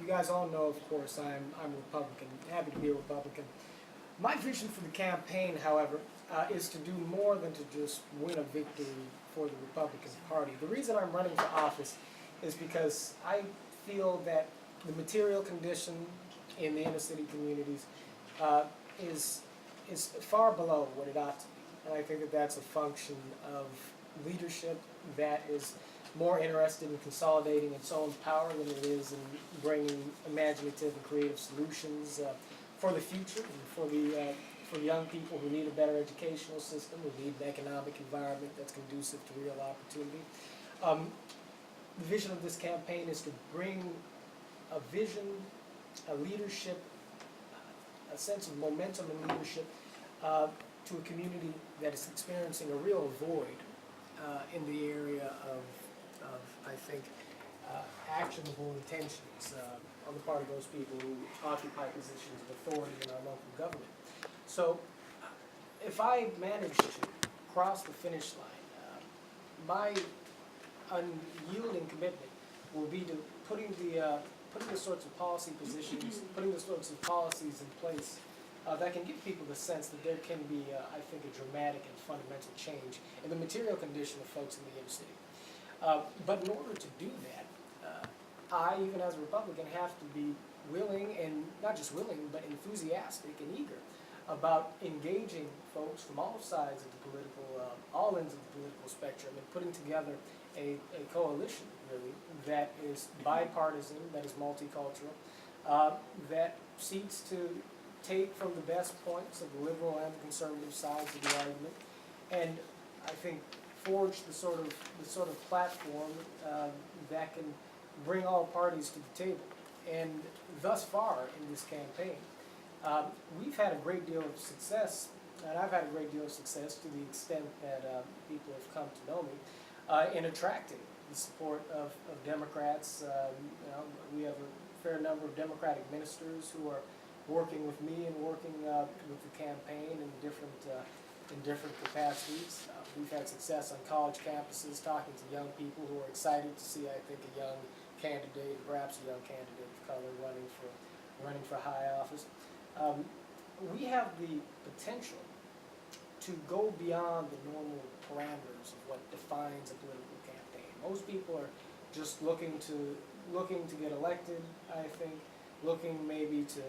you guys all know, of course, I'm a Republican, happy to be a Republican. My vision for the campaign, however, is to do more than to just win a victory for the Republican Party. The reason I'm running for office is because I feel that the material condition in the inner city communities uh, is far below what it ought to be. And I think that that's a function of leadership that is more interested in consolidating its own power than it is in bringing imaginative and creative solutions for the future and for young people who need a better educational system, who need an economic environment that's conducive to real opportunity. The vision of this campaign is to bring a vision, a leadership, a sense of momentum and leadership to a community that is experiencing a real void in the area of I think, actionable intentions on the part of those people who occupy positions of authority in our local government. So, if I manage to cross the finish line, my unyielding commitment will be to putting the sorts of policy positions, putting the sorts of policies in place that can give people the sense that there can be, I think, a dramatic and fundamental change in the material condition of folks in the inner city. But in order to do that, I, even as a Republican, have to be willing, and not just willing, but enthusiastic and eager about engaging folks from all sides of the political, all ends of the political spectrum, and putting together a coalition, really, that is bipartisan, that is multicultural, that seeks to take from the best points of the liberal and the conservative sides of the argument, and I think forge the sort of platform that can bring all parties to the table. And thus far in this campaign, we've had a great deal of success, and I've had a great deal of success to the extent that people have come to know me in attracting the support of Democrats. We have a fair number of Democratic ministers who are working with me and working with the campaign in different capacities. We've had success on college campuses talking to young people who are excited to see, I think, a young candidate, perhaps a young candidate of color running for high office. We have the potential to go beyond the normal parameters of what defines a political campaign. Most people are just looking to get elected, I think, looking maybe to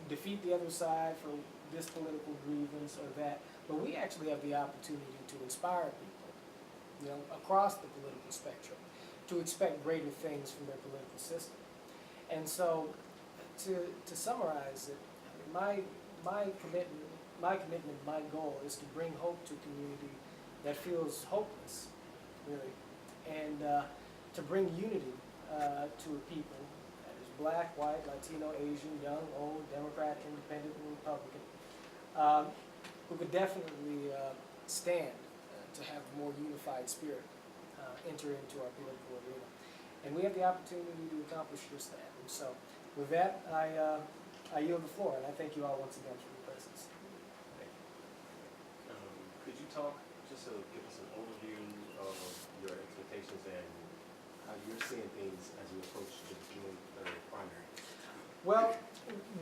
defeat the other side for this political grievance or that, but we actually have the opportunity to inspire people, across the political spectrum, to expect greater things from their political system. And so, to summarize it, my commitment, my goal is to bring hope to a community that feels hopeless, really, and to bring unity to a people that is black, white, Latino, Asian, young, old, Democrat, Independent, and Republican, who could definitely stand to have a more unified spirit enter into our political arena. And we have the opportunity to accomplish just that. And so, with that, I yield the floor, and I thank you all once again for your presence. Could you talk, just to give us an overview of your expectations and how you're seeing things as you approach the June 3rd primary? Well,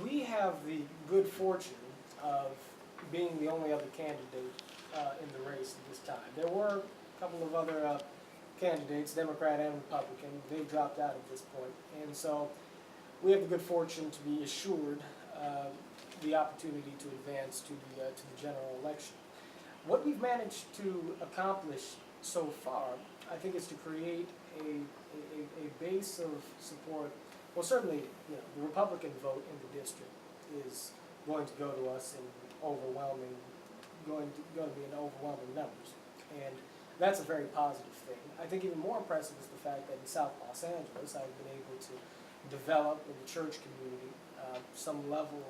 we have the good fortune of being the only other candidate in the race at this time. There were a couple of other candidates, Democrat and Republican. They've dropped out at this point. And so we have the good fortune to be assured the opportunity to advance to the general election. What we've managed to accomplish so far, I think, is to create a base of support. Well, certainly, the Republican vote in the district is going to go to us in going to be in overwhelming numbers, and that's a very positive thing. I think even more impressive is the fact that in South Los Angeles, I've been able to develop in the church community some level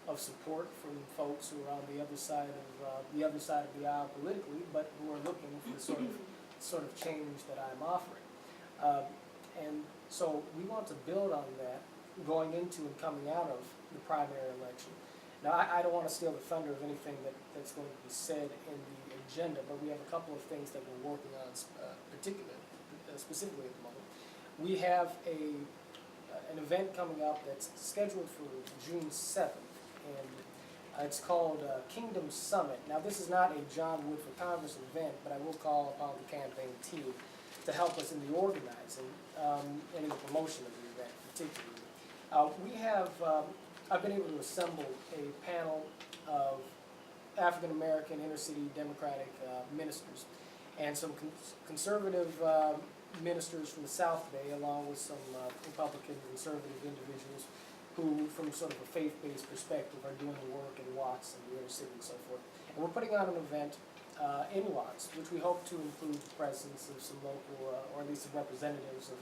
of support from folks who are on the other side of the aisle politically, but who are looking for the sort of change that I'm offering. And so we want to build on that going into and coming out of the primary election. Now, I don't want to steal the thunder of anything that's going to be said in the agenda, but we have a couple of things that we're working on specifically at the moment. we have an event coming up that's scheduled for June 7th, and it's called Kingdom Summit. Now, this is not a John Wood for Congress event, but I will call upon the campaign team to help us in the organizing and in the promotion of the event, particularly. I've been able to assemble a panel of African American inner city Democratic ministers and some conservative ministers from the South Bay, along with some Republican conservative individuals who, from sort of a faith-based perspective, are doing the work in Watts and the inner city and so forth. And we're putting on an event in Watts, which we hope to include the presence of some local, or at least some representatives of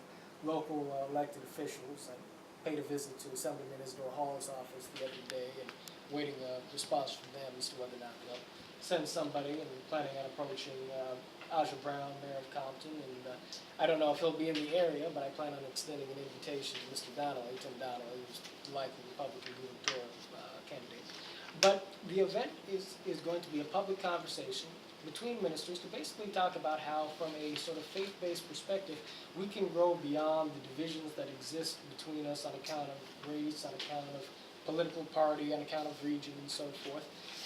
local elected officials. I paid a visit to Assemblyman Isidore Hall's office the other day and waiting a response from them as to whether or not they'll send somebody, and planning on approaching Aja Brown, Mayor of Compton, and I don't know if he'll be in the area, but I plan on extending an invitation to Mr. Donnelly, Tim Donnelly, who's likely Republican gubernatorial candidate. But the event is going to be a public conversation between ministers to basically talk about how, from a sort of faith-based perspective, we can grow beyond the divisions that exist between us on account of race, on account of political party, on account of region, and so forth,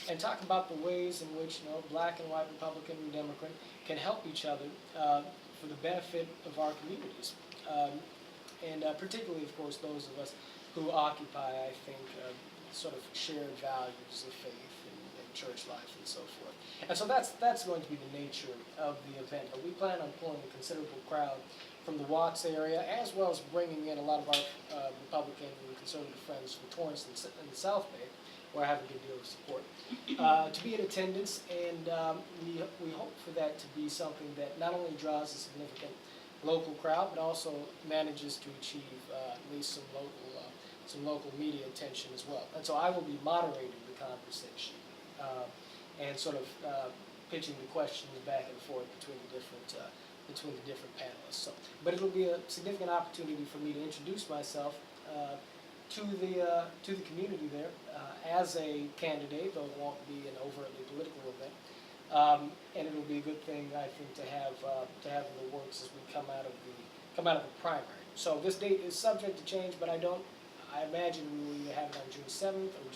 and talk about the ways in which, black and white, Republican and Democrat can help each other for the benefit of our communities, and particularly, of course, those of us who occupy, I think, sort of shared values of faith and church life and so forth. And so that's going to be the nature of the event. But we plan on pulling a considerable crowd from the Watts area, as well as bringing in a lot of our Republican and conservative friends from Torrance and the South Bay, where I have a good deal of support, to be in attendance. And we hope for that to be something that not only draws a significant local crowd, but also manages to achieve at least some local media attention as well. And so I will be moderating the conversation and sort of pitching the questions back and forth between the different panelists. So, but it'll be a significant opportunity for me to introduce myself to the community there as a candidate, though it won't be an overtly political event. And it'll be a good thing, I think, to have in the works as we come out of the primary. So this date is subject to change, but I imagine we will either have it on June 7th or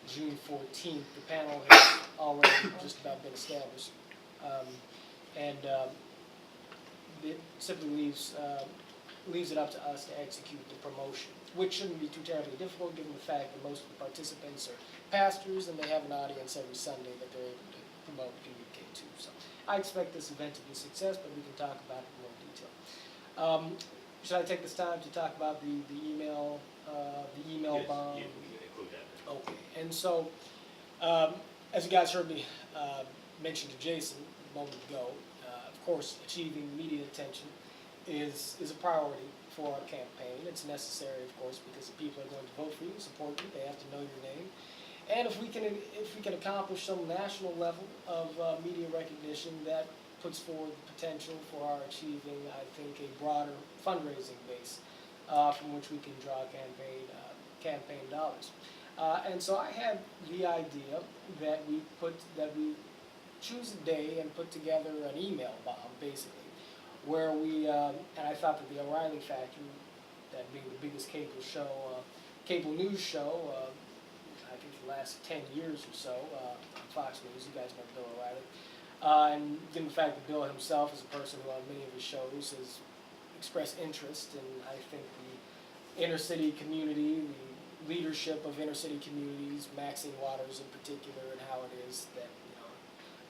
June 14th. The panel has already just about been established, and it simply leaves it up to us to execute the promotion, which shouldn't be too terribly difficult given the fact that most of the participants are pastors and they have an audience every Sunday that they're able to promote and communicate to. So I expect this event to be a success, but we can talk about it in more detail. Should I take this time to talk about the email Yes, bomb? yeah, we can include that. Okay, and so, as you guys heard me mention to Jason a moment ago, of course, achieving media attention is a priority for our campaign. It's necessary, of course, because the people are going to vote for you, support you. They have to know your name. And if we can accomplish some national level of media recognition, that puts forward the potential for our achieving, I think, a broader fundraising base from which we can draw campaign dollars. And so I had the idea that we choose a day and put together an email bomb, basically, where and I thought that the O'Reilly Factory, that being the biggest cable news show, I think the last 10 years or so, on Fox News, you guys know Bill O'Reilly, and given the fact that Bill himself is a person who on many of his shows has expressed interest in, I think, the inner city community, the leadership of inner city communities, Maxine Waters in particular, and how it is that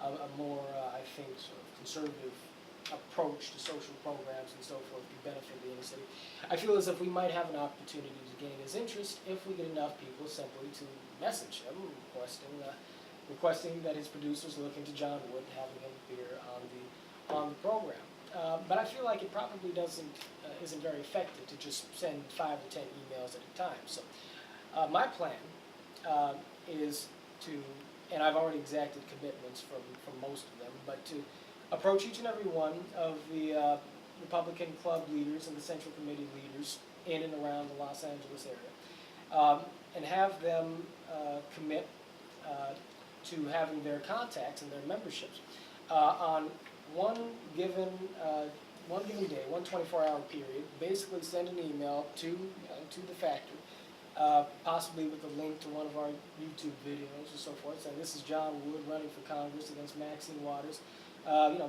a more, I think, sort of conservative approach to social programs and so forth can benefit the inner city. I feel as if we might have an opportunity to gain his interest if we get enough people simply to message him requesting that his producers look into John Wood, having him appear on the program. But I feel like it probably isn't very effective to just send 5 or 10 emails at a time. So my plan is to, and I've already exacted commitments from most of them, but to approach each and every one of the Republican club leaders and the Central Committee leaders in and around the Los Angeles area, and have them commit to having their contacts and their memberships on one given one given day, one 24-hour period, basically send an email to the factory, possibly with a link to one of our YouTube videos or so forth, saying this is John Wood running for Congress against Maxine Waters.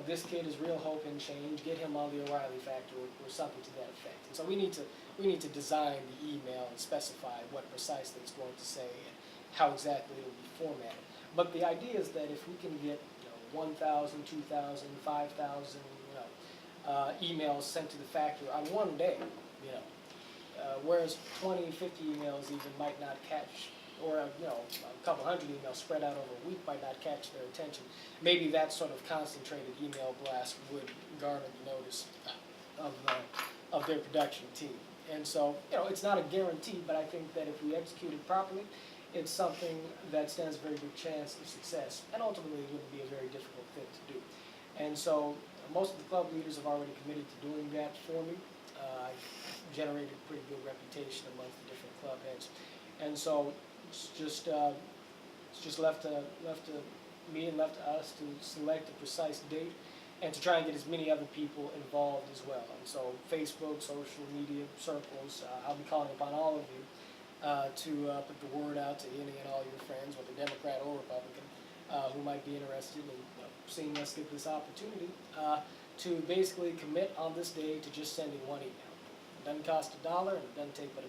This kid is real hope and change. Get him on the O'Reilly factor or something to that effect. And so we need to design the email and specify what precisely it's going to say and how exactly it will be formatted. But the idea is that if we can get 1,000, 2,000, 5,000 emails sent to the factory on one day, whereas 20, 50 emails even might not catch, or a couple hundred emails spread out over a week might not catch their attention. Maybe that sort of concentrated email blast would garner the notice of their production team. And so, it's not a guarantee, but I think that if we execute it properly, it's something that stands a very good chance of success, and ultimately it would be a very difficult thing to do. And so, most of the club leaders have already committed to doing that for me. I've generated a pretty good reputation amongst the different club heads, and so it's just left to me and left to us to select a precise date and to try and get as many other people involved as well. And so Facebook, social media circles, I'll be calling upon all of you to put the word out to any and all your friends, whether Democrat or Republican, who might be interested in seeing us get this opportunity to basically commit on this day to just sending one email. It doesn't cost $1 and it doesn't take but a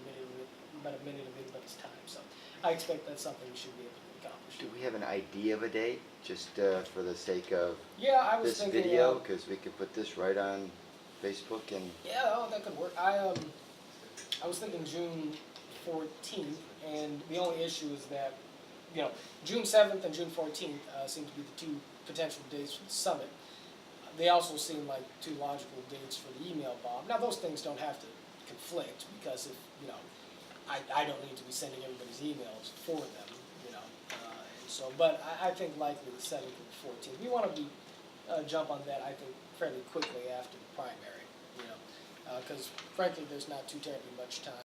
minute of anybody's time. So I expect that's something we should be able to accomplish. Do we have an idea of a date, just for the sake of I was this thinking, video? Because we could put this right on Facebook and... Yeah, that could work. I was thinking June 14th, and the only issue is that, June 7th and June 14th seem to be the two potential dates for the summit. They also seem like two logical dates for the email bomb. Now, those things don't have to conflict, because if, I don't need to be sending everybody's emails for them, and so, but I think likely the 7th and the 14th. We want to jump on that, I think, fairly quickly after the primary, because frankly, there's not too terribly much time